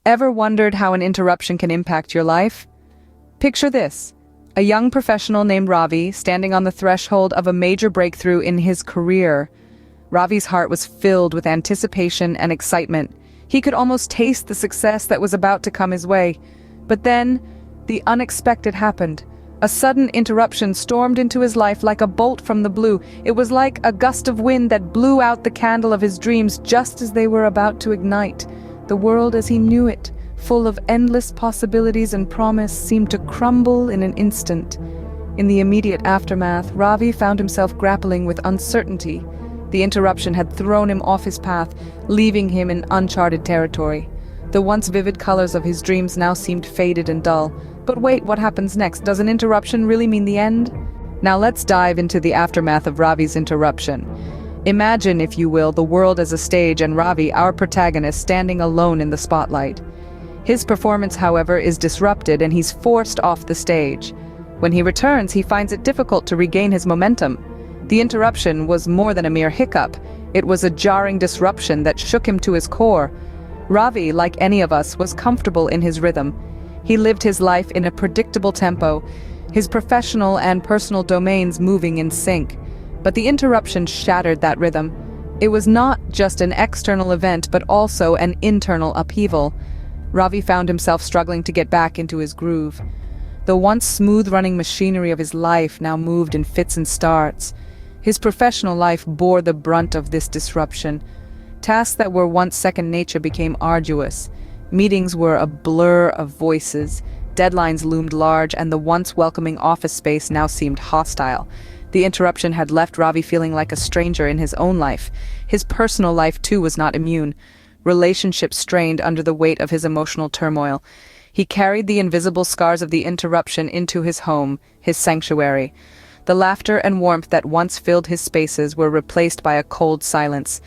Ever wondered how an interruption can impact your life? Picture this: a young professional named Ravi standing on the threshold of a major breakthrough in his career. Ravi's heart was filled with anticipation and excitement. He could almost taste the success that was about to come his way. But then, the unexpected happened. A sudden interruption stormed into his life like a bolt from the blue. It was like a gust of wind that blew out the candle of his dreams just as they were about to ignite. The world as he knew it, full of endless possibilities and promise, seemed to crumble in an instant. In the immediate aftermath, Ravi found himself grappling with uncertainty. The interruption had thrown him off his path, leaving him in uncharted territory. The once vivid colors of his dreams now seemed faded and dull. But wait, what happens next? Does an interruption really mean the end? Now let's dive into the aftermath of Ravi's interruption. Imagine, if you will, the world as a stage and Ravi, our protagonist, standing alone in the spotlight. His performance, however, is disrupted and he's forced off the stage. When he returns, he finds it difficult to regain his momentum. The interruption was more than a mere hiccup. It was a jarring disruption that shook him to his core. Ravi, like any of us, was comfortable in his rhythm. He lived his life in a predictable tempo, his professional and personal domains moving in sync. But the interruption shattered that rhythm. It was not just an external event, but also an internal upheaval. Ravi found himself struggling to get back into his groove. The once smooth-running machinery of his life now moved in fits and starts. His professional life bore the brunt of this disruption. Tasks that were once second nature became arduous. Meetings were a blur of voices. Deadlines loomed large, and the once welcoming office space now seemed hostile. The interruption had left Ravi feeling like a stranger in his own life. His personal life, too, was not immune. Relationships strained under the weight of his emotional turmoil. He carried the invisible scars of the interruption into his home, his sanctuary. The laughter and warmth that once filled his spaces were replaced by a cold silence.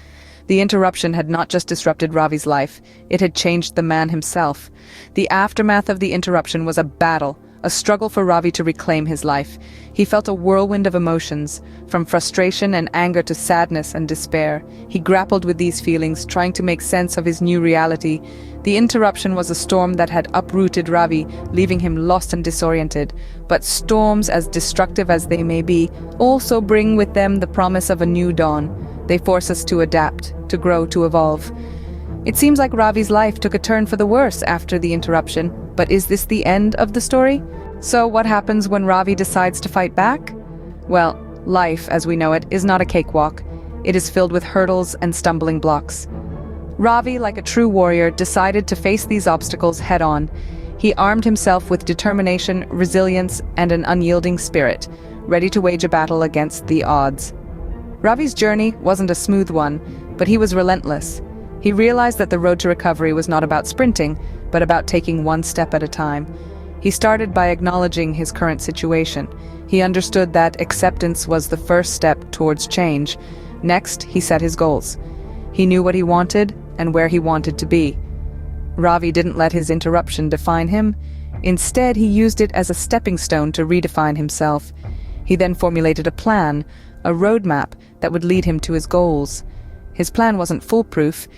The interruption had not just disrupted Ravi's life, it had changed the man himself. The aftermath of the interruption was a battle, a struggle for Ravi to reclaim his life. He felt a whirlwind of emotions, from frustration and anger to sadness and despair. He grappled with these feelings, trying to make sense of his new reality. The interruption was a storm that had uprooted Ravi, leaving him lost and disoriented. But storms, as destructive as they may be, also bring with them the promise of a new dawn. They force us to adapt, to grow, to evolve. It seems like Ravi's life took a turn for the worse after the interruption, but is this the end of the story? So what happens when Ravi decides to fight back? Well, life, as we know it, is not a cakewalk. It is filled with hurdles and stumbling blocks. Ravi, like a true warrior, decided to face these obstacles head-on. He armed himself with determination, resilience, and an unyielding spirit, ready to wage a battle against the odds. Ravi's journey wasn't a smooth one, but he was relentless. He realized that the road to recovery was not about sprinting, but about taking one step at a time. He started by acknowledging his current situation. He understood that acceptance was the first step towards change. Next, he set his goals. He knew what he wanted and where he wanted to be. Ravi didn't let his interruption define him. Instead, he used it as a stepping stone to redefine himself. He then formulated a plan, a roadmap that would lead him to his goals. His plan wasn't foolproof.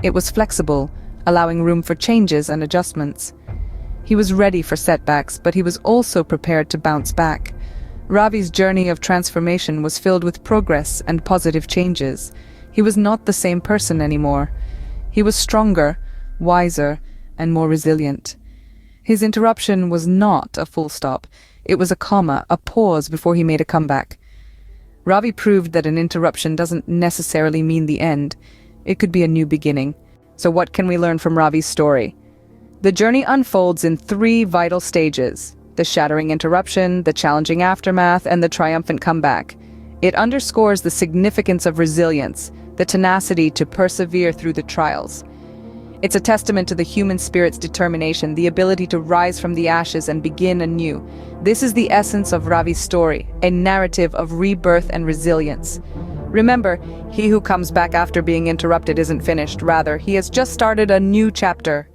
It was flexible, allowing room for changes and adjustments. He was ready for setbacks, but he was also prepared to bounce back. Ravi's journey of transformation was filled with progress and positive changes. He was not the same person anymore. He was stronger, wiser, and more resilient. His interruption was not a full stop. It was a comma, a pause before he made a comeback. Ravi proved that an interruption doesn't necessarily mean the end. It could be a new beginning. So what can we learn from Ravi's story? The journey unfolds in 3 vital stages: the shattering interruption, the challenging aftermath, and the triumphant comeback. It underscores the significance of resilience, the tenacity to persevere through the trials. It's a testament to the human spirit's determination, the ability to rise from the ashes and begin anew. This is the essence of Ravi's story, a narrative of rebirth and resilience. Remember, he who comes back after being interrupted isn't finished. Rather, he has just started a new chapter.